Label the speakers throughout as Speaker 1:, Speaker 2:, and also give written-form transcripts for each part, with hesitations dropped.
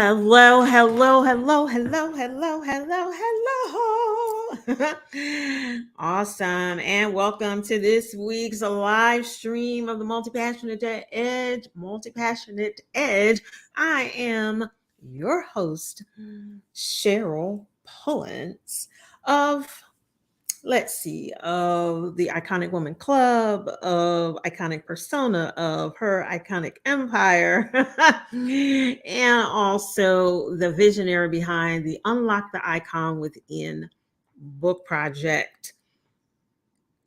Speaker 1: Hello, hello, hello, hello, hello, hello, hello. Awesome. And welcome to this week's live stream of the Multi-Passionate Edge. I am your host, Cheryl Pullens of of the Iconic Woman Club, of Iconic Persona, of her Iconic Empire, and also the visionary behind the Unlock the Icon Within book project,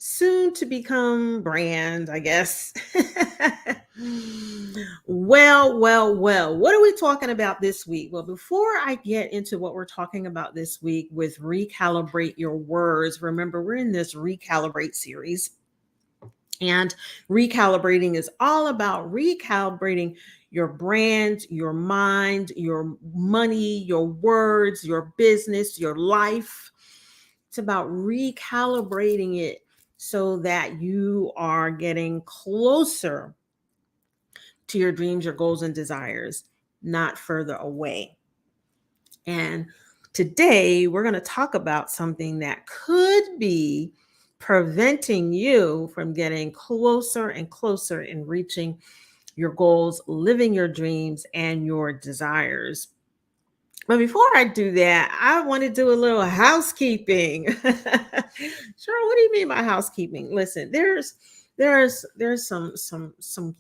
Speaker 1: soon to become brand, I guess. Well. What are we talking about this week? Well, before I get into what we're talking about this week with Recalibrate Your Words, remember we're in this Recalibrate series. And recalibrating is all about recalibrating your brand, your mind, your money, your words, your business, your life. It's about recalibrating it so that you are getting closer to your dreams, your goals, and desires, not further away. And today we're going to talk about something that could be preventing you from getting closer and closer in reaching your goals, living your dreams, and your desires. But before I do that, I want to do a little housekeeping. Sure, what do you mean by housekeeping? Listen, there's some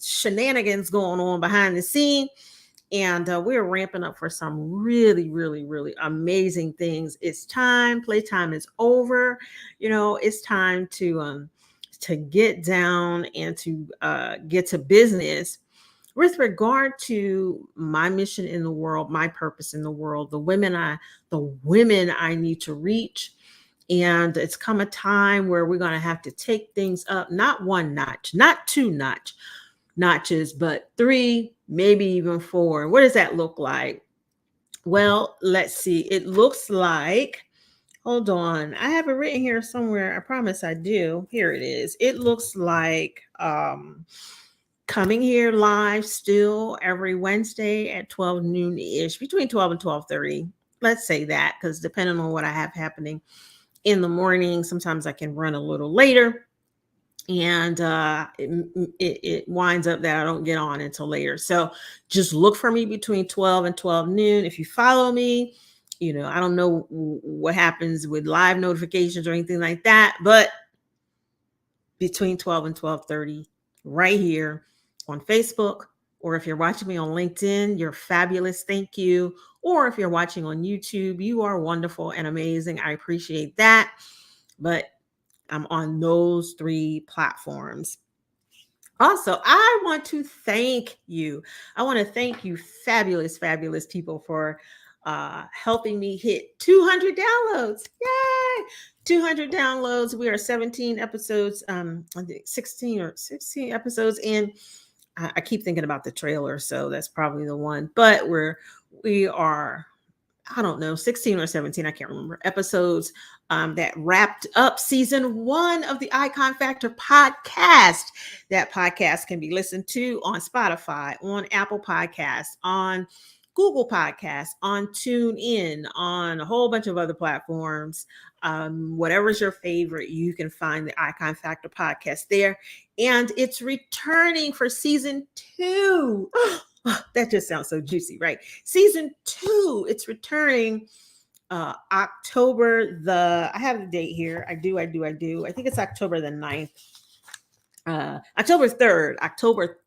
Speaker 1: shenanigans going on behind the scene, and we're ramping up for some really amazing things. It's time. Playtime is over. It's time to get down and to get to business with regard to my mission in the world, my purpose in the world, the women I need to reach. And it's come a time where we're going to have to take things up, not one notch, not two notches, but three, maybe even four. What does that look like? Well, let's see. It looks like, hold on, I have it written here somewhere. I promise I do. Here it is. It looks like coming here live still every Wednesday at 12 noon-ish, between 12 and 12:30. Let's say that, because depending on what I have happening in the morning, sometimes I can run a little later. And it winds up that I don't get on until later. So just look for me between 12 and 12 noon. If you follow me, I don't know what happens with live notifications or anything like that, but between 12 and 12:30 right here on Facebook, or if you're watching me on LinkedIn, you're fabulous. Thank you. Or if you're watching on YouTube, you are wonderful and amazing. I appreciate that. But I'm on those three platforms. Also, I want to thank you. I want to thank you, fabulous people, for helping me hit 200 downloads. Yay! 200 downloads. We are 17 episodes, I think 16 episodes in. I keep thinking about the trailer, so that's probably the one. But we are, I don't know, 16 or 17, I can't remember, episodes that wrapped up season 1 of the Icon Factor podcast. That podcast can be listened to on Spotify, on Apple Podcasts, on Google Podcasts, on TuneIn, on a whole bunch of other platforms. Whatever's your favorite, you can find the Icon Factor podcast there. And it's returning for season 2. That just sounds so juicy, right? Season 2, it's returning October I have the date here. I do. I think it's October the 9th. October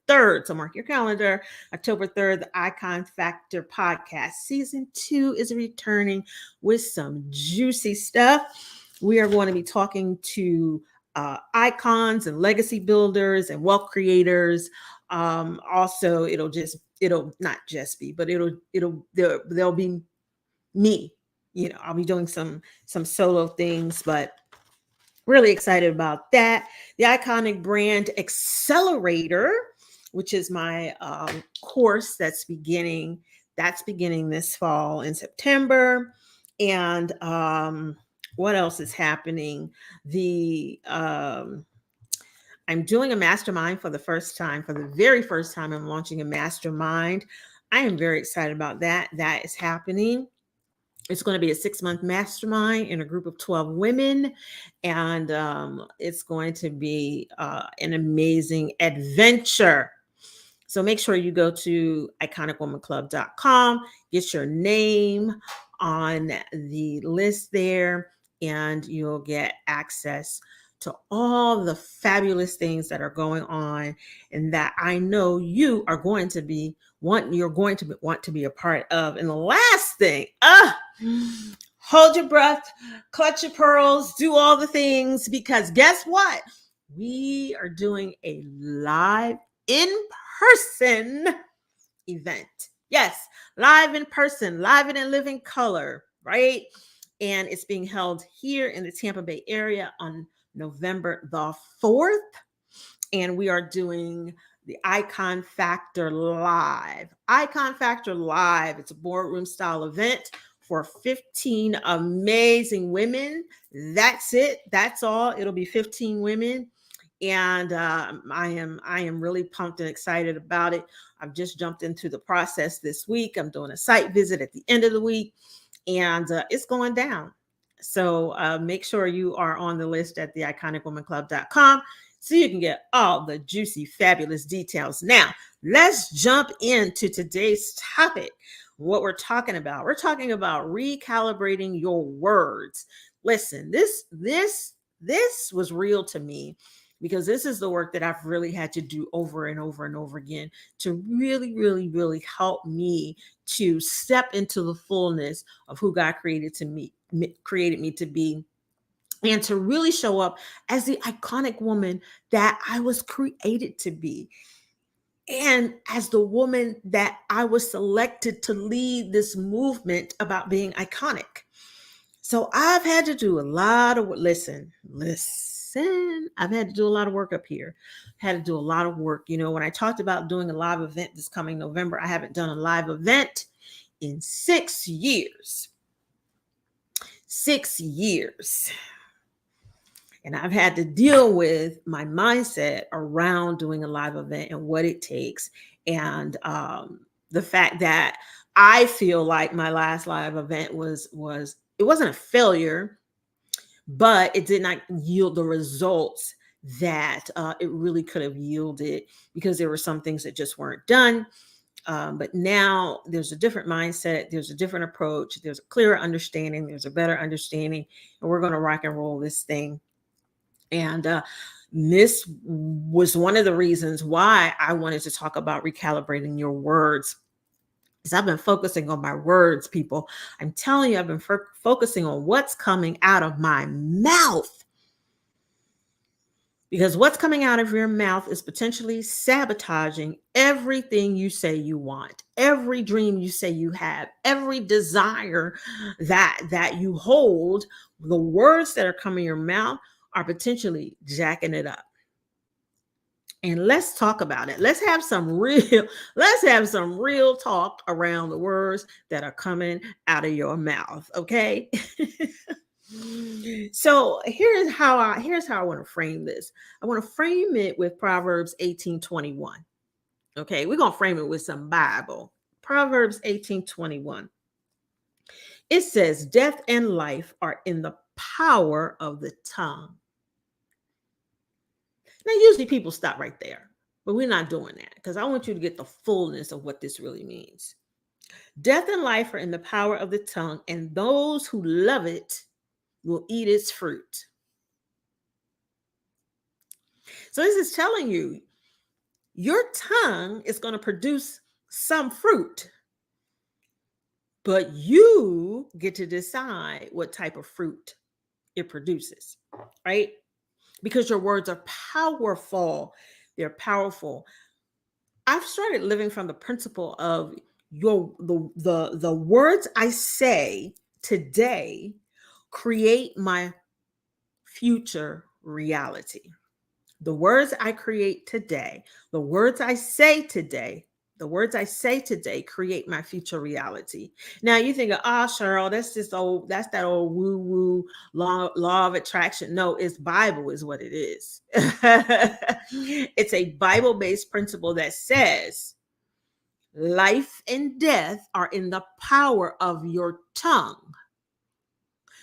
Speaker 1: 3rd. So mark your calendar. October 3rd, the Icon Factor podcast. Season 2 is returning with some juicy stuff. We are going to be talking to icons and legacy builders and wealth creators. Also, it'll not just be, but there'll be me. I'll be doing some solo things, but really excited about that. The Iconic Brand Accelerator, which is my course that's beginning this fall in September. And what else is happening? I'm doing a mastermind for the very first time. I'm launching a mastermind I am very excited about that. That is happening. It's going to be a 6-month mastermind in a group of 12 women. And it's going to be an amazing adventure. So make sure you go to iconicwomanclub.com, get your name on the list there, and you'll get access to all the fabulous things that are going on and that I know you are going to be you're going to want to be a part of. And the last thing, hold your breath, clutch your pearls, do all the things, because guess what? We are doing a live in-person event. Yes, live in person, live and in living color, right? And it's being held here in the Tampa Bay area on November the 4th. And we are doing the Icon Factor Live. Icon Factor Live. It's a boardroom style event for 15 amazing women. That's it. That's all. It'll be 15 women. And I am really pumped and excited about it. I've just jumped into the process this week. I'm doing a site visit at the end of the week, and it's going down. So make sure you are on the list at theiconicwomanclub.com so you can get all the juicy, fabulous details. Now, let's jump into today's topic. What we're talking about. We're talking about recalibrating your words. Listen, this was real to me, because this is the work that I've really had to do over and over and over again to really, really, really help me to step into the fullness of who God created me to be, and to really show up as the iconic woman that I was created to be, and as the woman that I was selected to lead this movement about being iconic. So I've had to do a lot of listen. I've had to do a lot of work up here. Had to do a lot of work. You know, when I talked about doing a live event this coming November, I haven't done a live event in 6 years. 6 years. And I've had to deal with my mindset around doing a live event and what it takes. And the fact that I feel like my last live event it wasn't a failure, but it did not yield the results that it really could have yielded, because there were some things that just weren't done. But now there's a different mindset, there's a different approach, there's a clearer understanding, there's a better understanding, and we're going to rock and roll this thing. And this was one of the reasons why I wanted to talk about recalibrating your words. Because I've been focusing on my words, people. I'm telling you, I've been focusing on what's coming out of my mouth. Because what's coming out of your mouth is potentially sabotaging everything you say you want, every dream you say you have, every desire that you hold. The words that are coming your mouth are potentially jacking it up. And let's talk about it. Let's have some real talk around the words that are coming out of your mouth, okay? So here's how I want to frame this. I want to frame it with Proverbs 18:21. Okay, we're going to frame it with some Bible. Proverbs 18:21. It says, "Death and life are in the power of the tongue." Now, usually people stop right there, but we're not doing that, because I want you to get the fullness of what this really means. Death and life are in the power of the tongue, and those who love it will eat its fruit. So this is telling you your tongue is going to produce some fruit, but you get to decide what type of fruit it produces, right? Because your words are powerful. They're powerful. I've started living from the principle of the words I say today create my future reality. The words I create today, the words I say today create my future reality. Now you think, Cheryl, that's that old woo-woo law of attraction. No, it's Bible is what it is. It's a Bible-based principle that says Life and death are in the power of your tongue.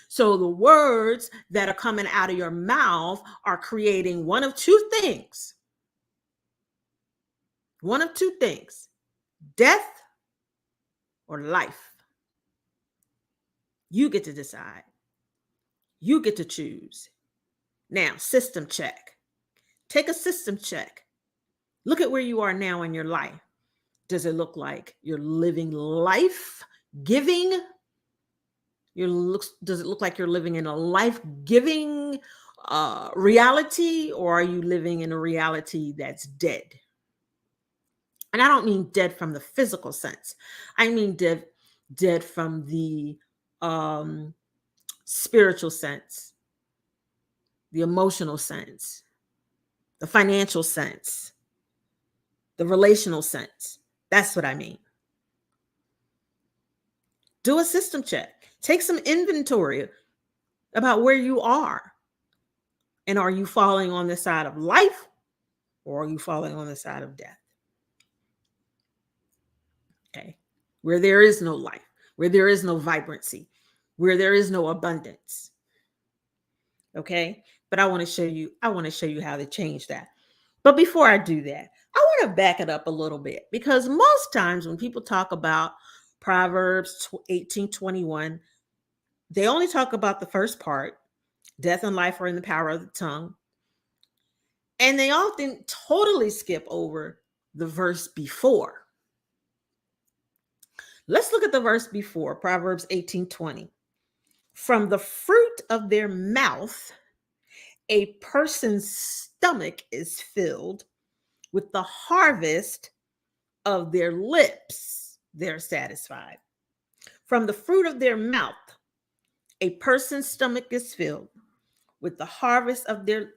Speaker 1: So the words that are coming out of your mouth are creating one of two things. One of two things: death or life. You get to decide. You get to choose. Now, system check. Take a system check. Look at where you are now in your life. Does it look like you're living life giving? Does it look like you're living in a life giving reality, or are you living in a reality that's dead? And I don't mean dead from the physical sense. I mean dead from the um, spiritual sense, the emotional sense, the financial sense, the relational sense. That's what I mean. Do a system check. Take some inventory about where you are. And are you falling on the side of life, or are you falling on the side of death? Okay. Where there is no life, where there is no vibrancy, where there is no abundance. Okay. But I want to show you how to change that. But before I do that, I want to back it up a little bit, because most times when people talk about Proverbs 18:21, they only talk about the first part: death and life are in the power of the tongue. And they often totally skip over the verse before. Let's look at the verse before, Proverbs 18:20. From the fruit of their mouth, a person's stomach is filled. With the harvest of their lips, they're satisfied. From the fruit of their mouth, a person's stomach is filled. With the harvest of their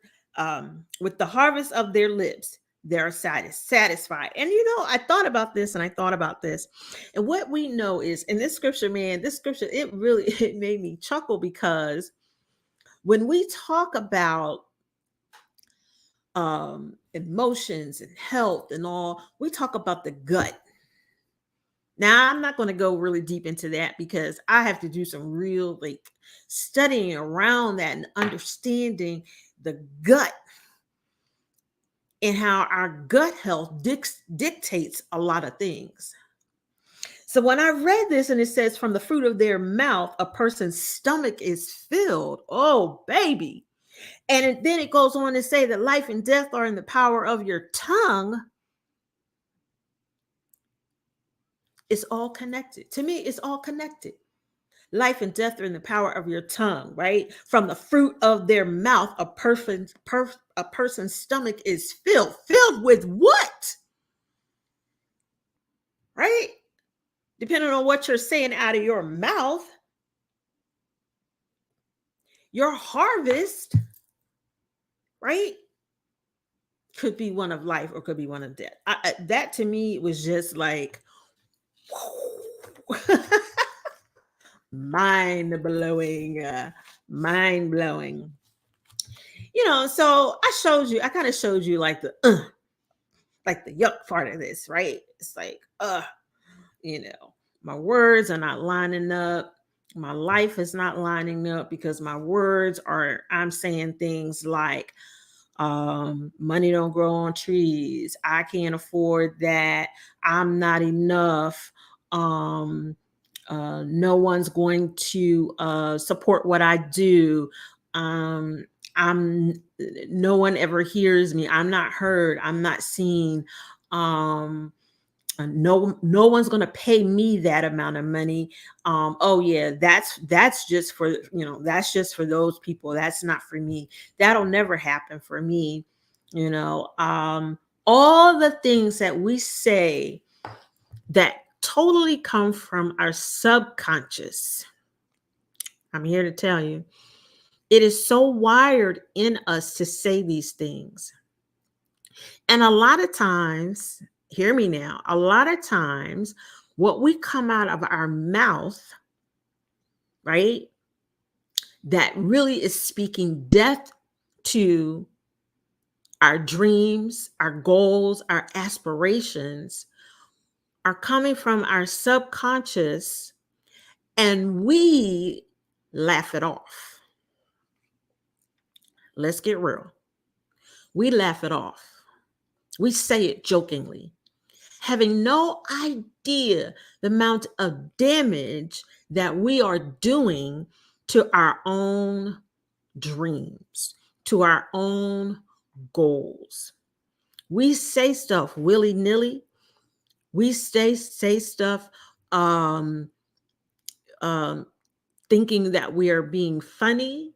Speaker 1: lips, they're satisfied. And I thought about this, and what we know is, in this scripture, it made me chuckle, because when we talk about emotions and health and all, we talk about the gut. Now, I'm not going to go really deep into that, because I have to do some real studying around that and understanding the gut, and how our gut health dictates a lot of things. So when I read this and it says, from the fruit of their mouth, a person's stomach is filled. Oh, baby. And then it goes on to say that life and death are in the power of your tongue. It's all connected. To me, it's all connected. Life and death are in the power of your tongue, right? From the fruit of their mouth, a person's stomach is filled. Filled with what? Right? Depending on what you're saying out of your mouth, your harvest, right, could be one of life or could be one of death. That to me was just like mind blowing. So I kind of showed you like the yuck part of this, right? It's like, my words are not lining up. My life is not lining up, because my words I'm saying things like, money don't grow on trees. I can't afford that. I'm not enough. No one's going to support what I do. I'm No one ever hears me. I'm not heard. I'm not seen. No one's going to pay me that amount of money. Oh yeah, that's just for those people. That's not for me. That'll never happen for me. All the things that we say that totally come from our subconscious. I'm here to tell you, it is so wired in us to say these things. And a lot of times, hear me now, a lot of times what we come out of our mouth, right, that really is speaking death to our dreams, our goals, our aspirations, are coming from our subconscious, and we laugh it off. Let's get real. We laugh it off. We say it jokingly, having no idea the amount of damage that we are doing to our own dreams, to our own goals. We say stuff willy-nilly. We say stuff um, um, thinking that we are being funny,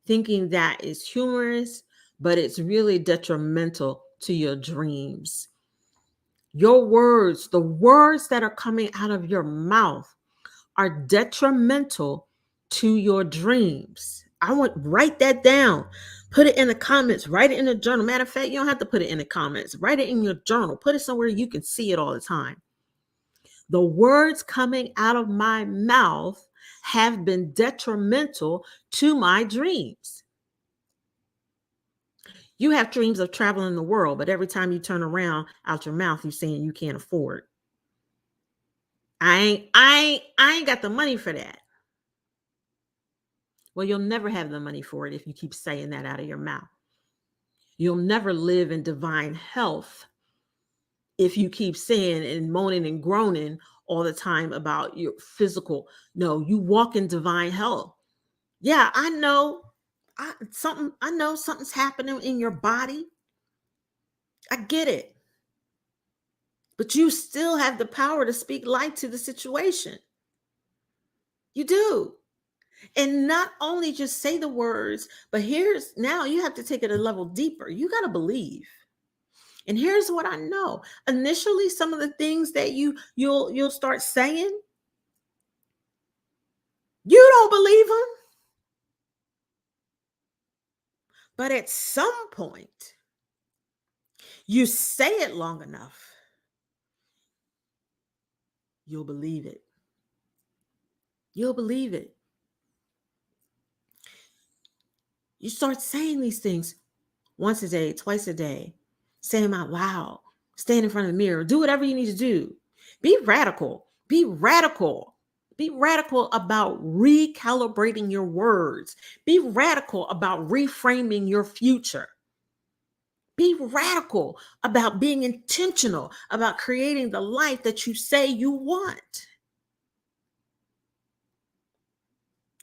Speaker 1: thinking that is humorous, but it's really detrimental to your dreams. Your words, the words that are coming out of your mouth, are detrimental to your dreams. I want write that down. Put it in the comments, write it in a journal. Matter of fact, you don't have to put it in the comments. Write it in your journal. Put it somewhere you can see it all the time. The words coming out of my mouth have been detrimental to my dreams. You have dreams of traveling the world, but every time you turn around out your mouth, you're saying you can't afford. I ain't got the money for that. Well, you'll never have the money for it if you keep saying that out of your mouth. You'll never live in divine health if you keep saying and moaning and groaning all the time about your physical. No, you walk in divine health. Yeah, I know. I know something's happening in your body. I get it. But you still have the power to speak light to the situation. You do. And not only just say the words, but here's now you have to take it a level deeper. You got to believe. And here's what I know. Initially, some of the things that you'll start saying, you don't believe them. But at some point, you say it long enough, you'll believe it. You'll believe it. You start saying these things once a day, twice a day. Say them out loud. Stand in front of the mirror. Do whatever you need to do. Be radical. Be radical. Be radical about recalibrating your words. Be radical about reframing your future. Be radical about being intentional about creating the life that you say you want.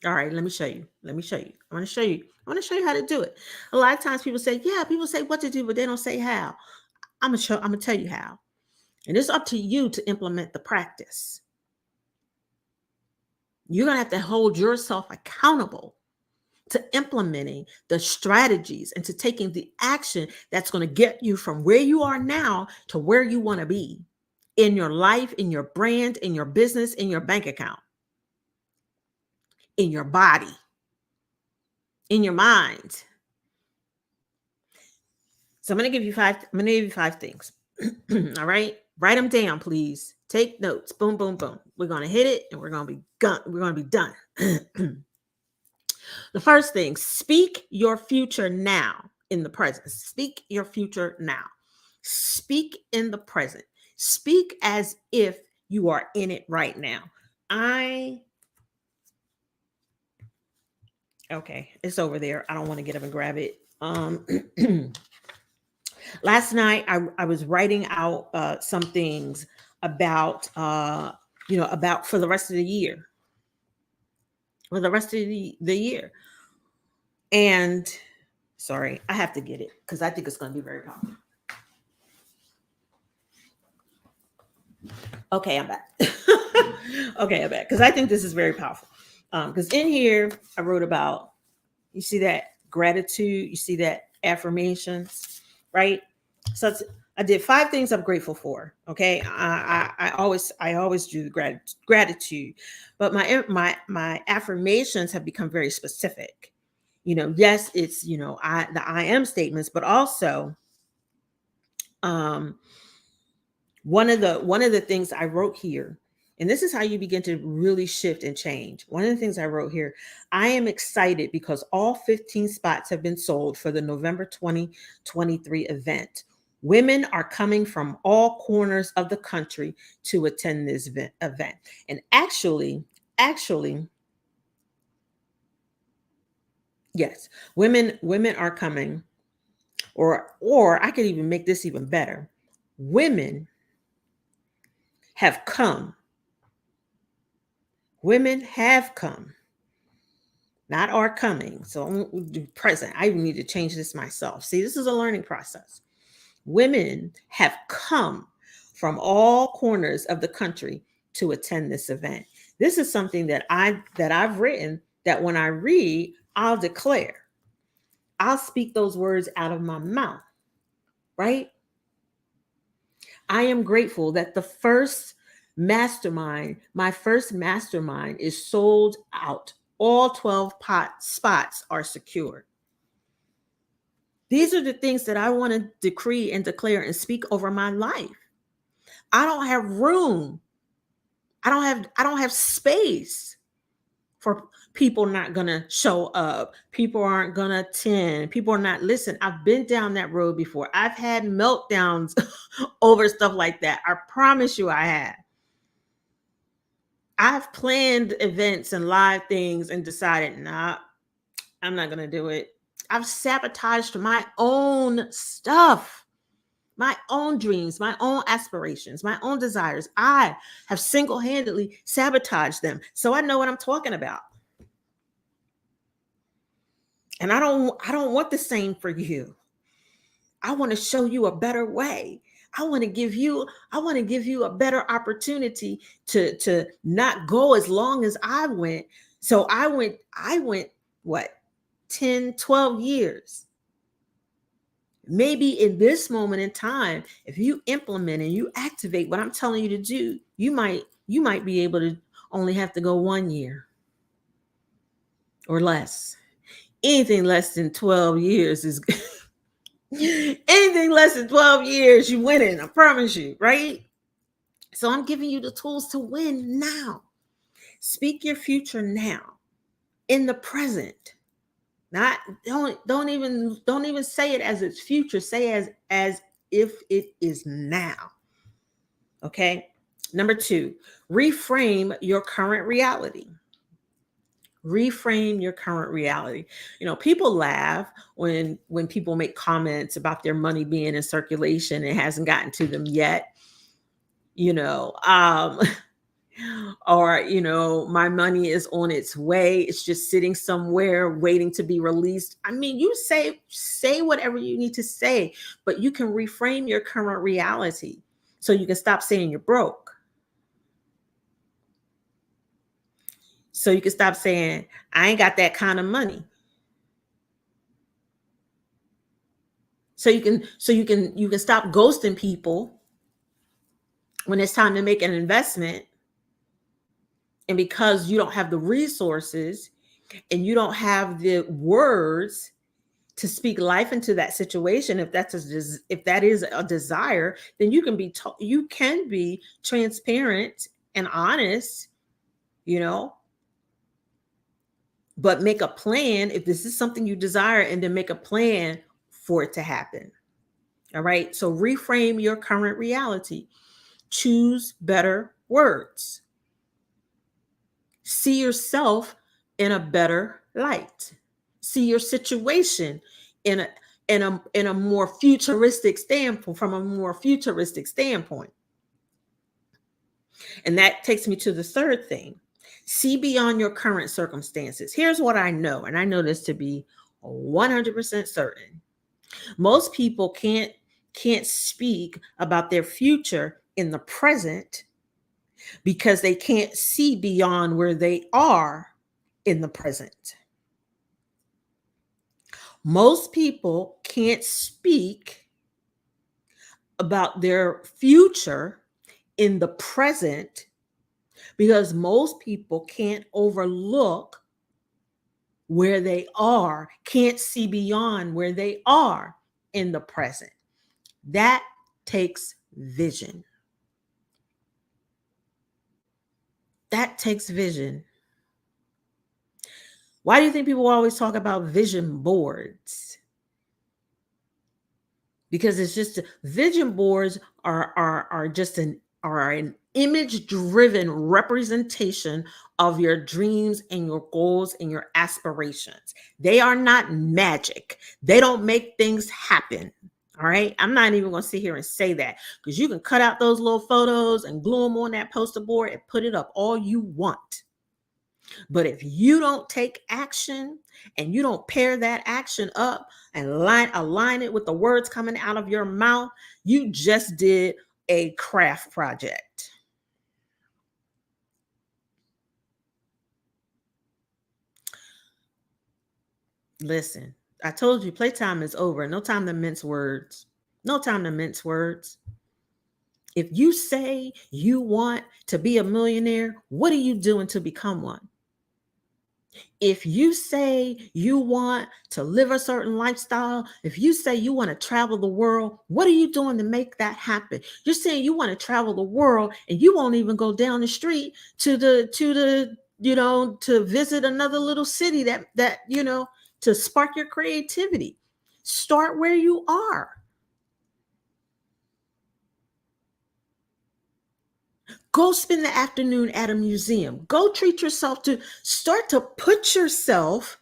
Speaker 1: All right, let me show you. Let me show you. I want to show you. I want to show you how to do it. A lot of times people say, yeah, people say what to do, but they don't say how. I'm gonna tell you how. And it's up to you to implement the practice. You're gonna have to hold yourself accountable to implementing the strategies and to taking the action that's going to get you from where you are now to where you want to be in your life, in your brand, in your business, in your bank account, in your body, in your mind. So I'm going to give you five things. All right. Write them down, please. Take notes. Boom, boom, boom. We're going to hit it and we're going to be done. The first thing, speak your future now in the present. Speak your future now. Speak in the present. Speak as if you are in it right now. Okay, it's over there. I don't want to get up and grab it. Last night I was writing out some things about about for the rest of the year. For the rest of the year. And sorry, I have to get it because I think it's going to be very powerful. Okay, I'm back. Okay, I'm back because I think this is very powerful. Because in here I wrote about, you see that gratitude, you see that affirmations, right? So I did 5 things I'm grateful for. Okay, I always do gratitude, but my affirmations have become very specific. Yes, it's the I am statements, but also one of the things I wrote here, and this is how you begin to really shift and change. One of the things I wrote here, I am excited because all 15 spots have been sold for the November 2023 event. Women are coming from all corners of the country to attend this event. And actually, yes, women are coming, or I could even make this even better. Women have come. Women have come, not are coming. So I'm do present. I even need to change this myself. See, this is a learning process. Women have come from all corners of the country to attend this event. This is something that I've written that when I read, I'll declare. I'll speak those words out of my mouth, right? I am grateful that my first mastermind is sold out. All 12 pot spots are secured. These are the things that I want to decree and declare and speak over my life. I don't have room. I don't have space for people not gonna show up. People aren't gonna attend. People are not listen. I've been down that road before. I've had meltdowns over stuff like that. I promise you I have. I've planned events and live things and decided, nah, I'm not gonna do it. I've sabotaged my own stuff, my own dreams, my own aspirations, my own desires. I have single-handedly sabotaged them. So I know what I'm talking about. And I don't want the same for you. I want to show you a better way. I want to give you a better opportunity to not go as long as I went. So I went what, 10, 12 years. Maybe in this moment in time, if you implement and you activate what I'm telling you to do, you might be able to only have to go 1 year or less. Anything less than 12 years is anything less than 12 years, you winning. I promise you, right? So I'm giving you the tools to win now. Speak your future now, in the present. Not don't even say it as its future. Say as if it is now. Okay. Number 2, reframe your current reality. Reframe your current reality. People laugh when people make comments about their money being in circulation. It hasn't gotten to them yet. you know um or my money is on its way, it's just sitting somewhere waiting to be released. I mean, you say whatever you need to say, but you can reframe your current reality so you can stop saying you're broke. So you can stop saying I ain't got that kind of money. So you can stop ghosting people when it's time to make an investment, and because you don't have the resources and you don't have the words to speak life into that situation, if if that is a desire, then you can be transparent and honest, you know but make a plan if this is something you desire, and then make a plan for it to happen. All right, so reframe your current reality. Choose better words. See yourself in a better light. See your situation in a more futuristic standpoint, from a more futuristic standpoint. And that takes me to the third thing. See beyond your current circumstances. Here's what I know, and I know this to be 100% certain. Most people can't speak about their future in the present because they can't see beyond where they are in the present. Most people can't speak about their future in the present because most people can't overlook where they are, can't see beyond where they are in the present. That takes vision. That takes vision. Why do you think people always talk about vision boards? because it's just vision boards are just an image driven representation of your dreams and your goals and your aspirations. They are not magic. They don't make things happen. All right. I'm not even going to sit here and say that, because you can cut out those little photos and glue them on that poster board and put it up all you want. But if you don't take action and you don't pair that action up and align it with the words coming out of your mouth, you just did a craft project. Listen, I told you playtime is over. No time to mince words. No time to mince words. If you say you want to be a millionaire, what are you doing to become one? If you say you want to live a certain lifestyle, if you say you want to travel the world, what are you doing to make that happen? You're saying you want to travel the world and you won't even go down the street to visit another little city that to spark your creativity. Start where you are. Go spend the afternoon at a museum. Go treat yourself, to start to put yourself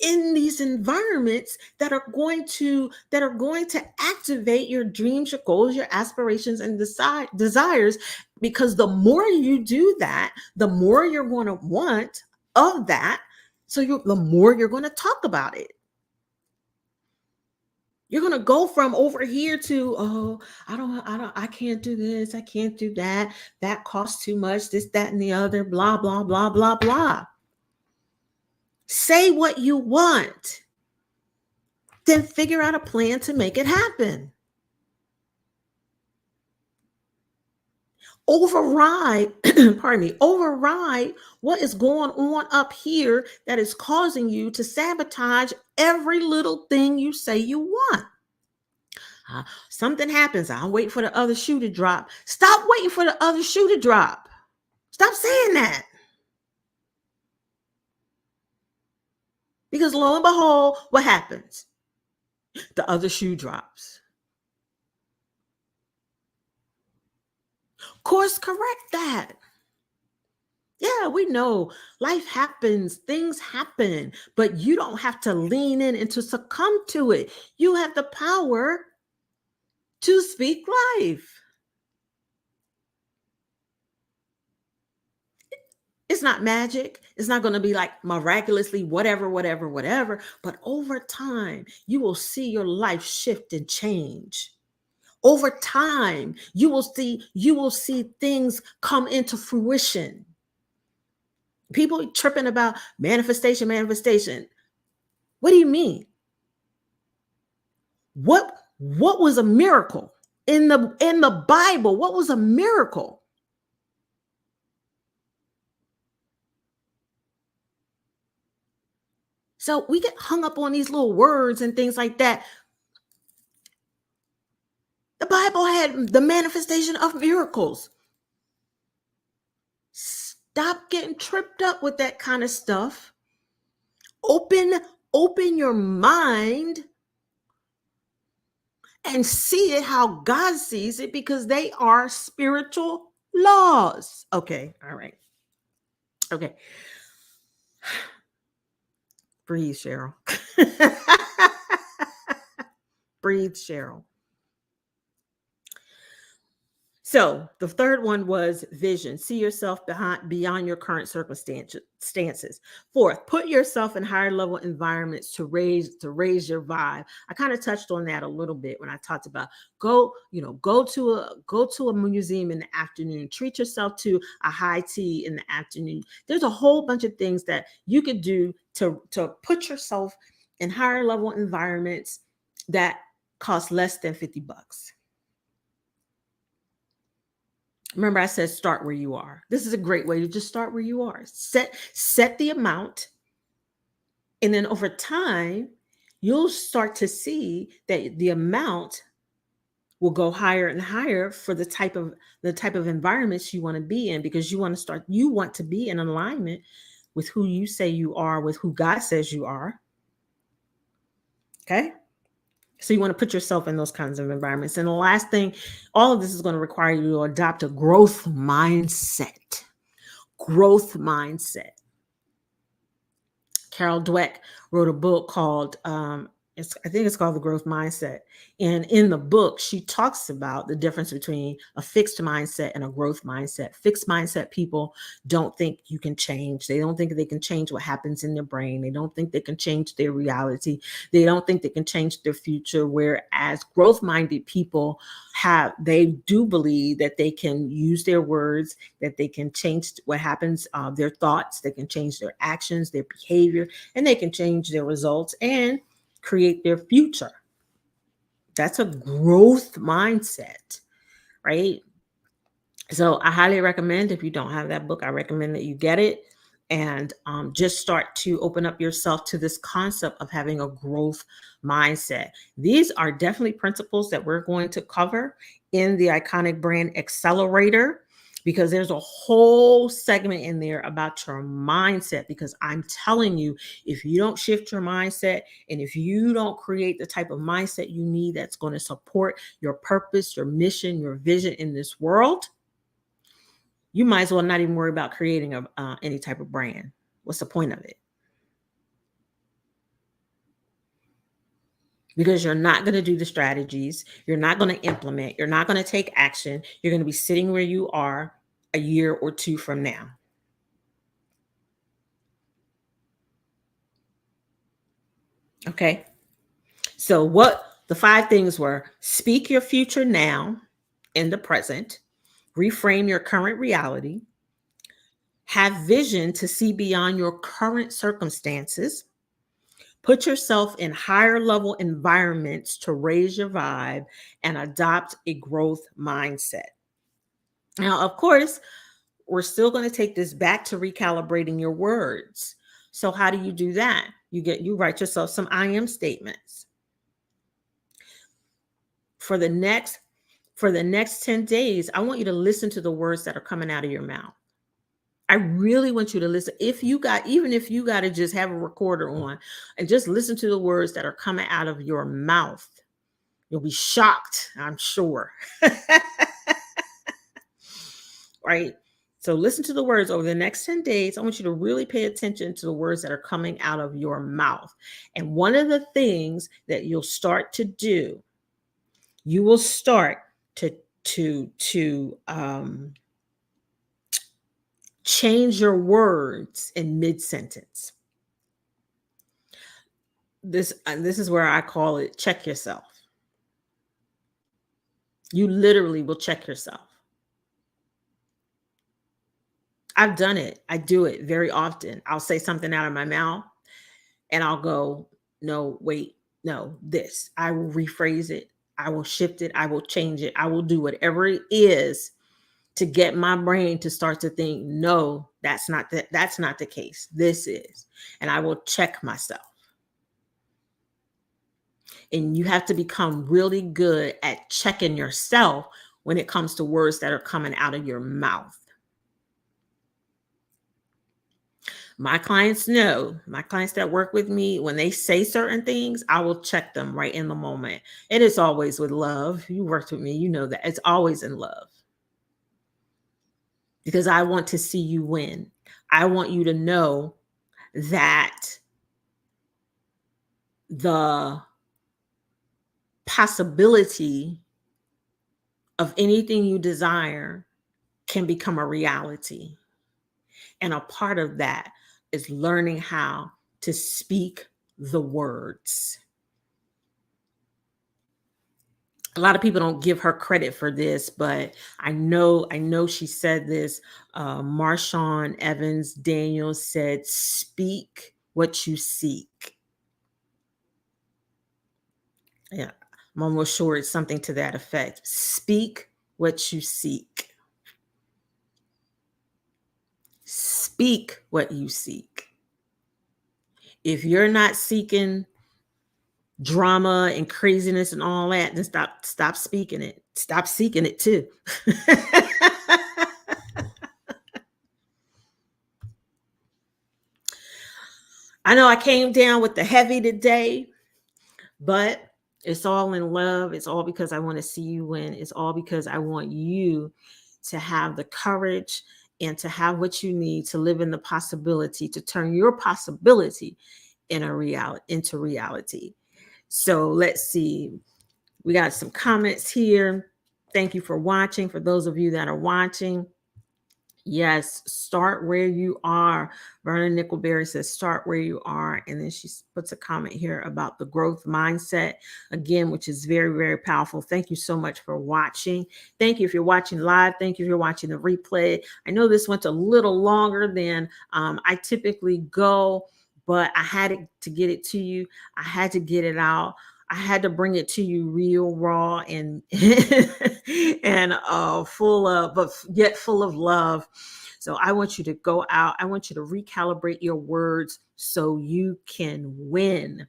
Speaker 1: in these environments that are going to activate your dreams, your goals, your aspirations, and desires. Because the more you do that, the more you're going to want of that. So the more you're going to talk about it. You're going to go from over here to, oh, I can't do this, I can't do that, that costs too much, this, that, and the other, blah, blah, blah, blah, blah. Say what you want, then figure out a plan to make it happen. Override what is going on up here that is causing you to sabotage every little thing you say you want. Something happens, I'll wait for the other shoe to drop. Stop waiting for the other shoe to drop. Stop saying that. Because lo and behold, what happens? The other shoe drops. Course correct that. Yeah, we know life happens, things happen, but you don't have to lean in and to succumb to it. You have the power to speak life. It's not magic. It's not going to be like miraculously whatever. But over time, you will see your life shift and change. Over time, you will see things come into fruition. People tripping about manifestation. What do you mean? What was a miracle in the Bible? What was a miracle? So we get hung up on these little words and things like that. The Bible had the manifestation of miracles. Stop getting tripped up with that kind of stuff. Open your mind and see it how God sees it, because they are spiritual laws. Okay, all right. Okay. Breathe, Cheryl. Breathe, Cheryl. So the third one was vision. See yourself beyond your current circumstances. Fourth, put yourself in higher level environments to raise your vibe. I kind of touched on that a little bit when I talked about go to a museum in the afternoon. Treat yourself to a high tea in the afternoon. There's a whole bunch of things that you could do to put yourself in higher level environments that cost less than $50. Remember, I said start where you are. This is a great way to just start where you are. Set the amount, and then over time, you'll start to see that the amount will go higher and higher for the type of environments you want to be in, because you want to be in alignment with who you say you are, with who God says you are. Okay? So you want to put yourself in those kinds of environments. And the last thing, all of this is going to require you to adopt a growth mindset. Growth mindset. Carol Dweck wrote a book called, I think it's called The Growth Mindset. And in the book, she talks about the difference between a fixed mindset and a growth mindset. Fixed mindset people don't think you can change. They don't think they can change what happens in their brain. They don't think they can change their reality. They don't think they can change their future. Whereas growth-minded people they do believe that they can use their words, that they can change what happens, their thoughts, they can change their actions, their behavior, and they can change their results and create their future. That's a growth mindset, right? So I highly recommend, if you don't have that book, I recommend that you get it and just start to open up yourself to this concept of having a growth mindset. These are definitely principles that we're going to cover in the Iconic Brand Accelerator, because there's a whole segment in there about your mindset. Because I'm telling you, if you don't shift your mindset and if you don't create the type of mindset you need that's going to support your purpose, your mission, your vision in this world, you might as well not even worry about creating any type of brand. What's the point of it? Because you're not going to do the strategies. You're not going to implement. You're not going to take action. You're going to be sitting where you are a year or two from now. Okay. So what the 5 things were: speak your future now in the present, reframe your current reality, have vision to see beyond your current circumstances, put yourself in higher level environments to raise your vibe, and adopt a growth mindset. Now, of course, we're still going to take this back to recalibrating your words. So how do you do that? You write yourself some I am statements. For the next 10 days, I want you to listen to the words that are coming out of your mouth. I really want you to listen. Even if you got to just have a recorder on and just listen to the words that are coming out of your mouth. You'll be shocked, I'm sure. Right? So listen to the words over the next 10 days. I want you to really pay attention to the words that are coming out of your mouth. And one of the things that you'll start to do, you will start to change your words in mid-sentence. This is where I call it check yourself. You literally will check yourself. I've done it. I do it very often. I'll say something out of my mouth and I'll go, no, wait, no, this. I will rephrase it. I will shift it. I will change it. I will do whatever it is to get my brain to start to think, no, that's not the case. This is. And I will check myself. And you have to become really good at checking yourself when it comes to words that are coming out of your mouth. My clients that work with me, when they say certain things, I will check them right in the moment. It is always with love. You worked with me, you know that. It's always in love. Because I want to see you win. I want you to know that the possibility of anything you desire can become a reality. And a part of that is learning how to speak the words. A lot of people don't give her credit for this, but I know she said this. Marshawn Evans Daniels said, speak what you seek. Yeah, I'm almost sure it's something to that effect. Speak what you seek. Speak what you seek. If you're not seeking drama and craziness and all that, then stop speaking it. Stop seeking it too. I know I came down with the heavy today, but It's all in love. It's all because I want to see you win. It's all because I want you to have the courage and to have what you need to live in the possibility, to turn your possibility into reality. So let's see. We got some comments here. Thank you for watching. For those of you that are watching, yes, start where you are. Verna Nickelberry says, start where you are. And then she puts a comment here about the growth mindset, again, which is very, very powerful. Thank you so much for watching. Thank you if you're watching live. Thank you if you're watching the replay. I know this went a little longer than I typically go, but I had to get it to you. I had to get it out. I had to bring it to you real raw and and full of, but yet full of love. So I want you to go out. I want you to recalibrate your words so you can win.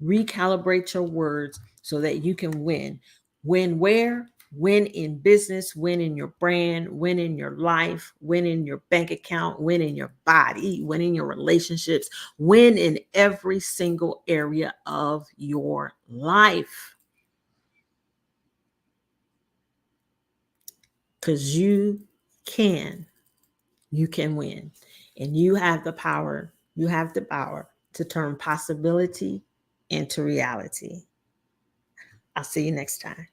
Speaker 1: Recalibrate your words so that you can win. Win where? Win in business, win in your brand, win in your life, win in your bank account, win in your body, win in your relationships, win in every single area of your life. Because you can win. And you have the power. You have the power to turn possibility into reality. I'll see you next time.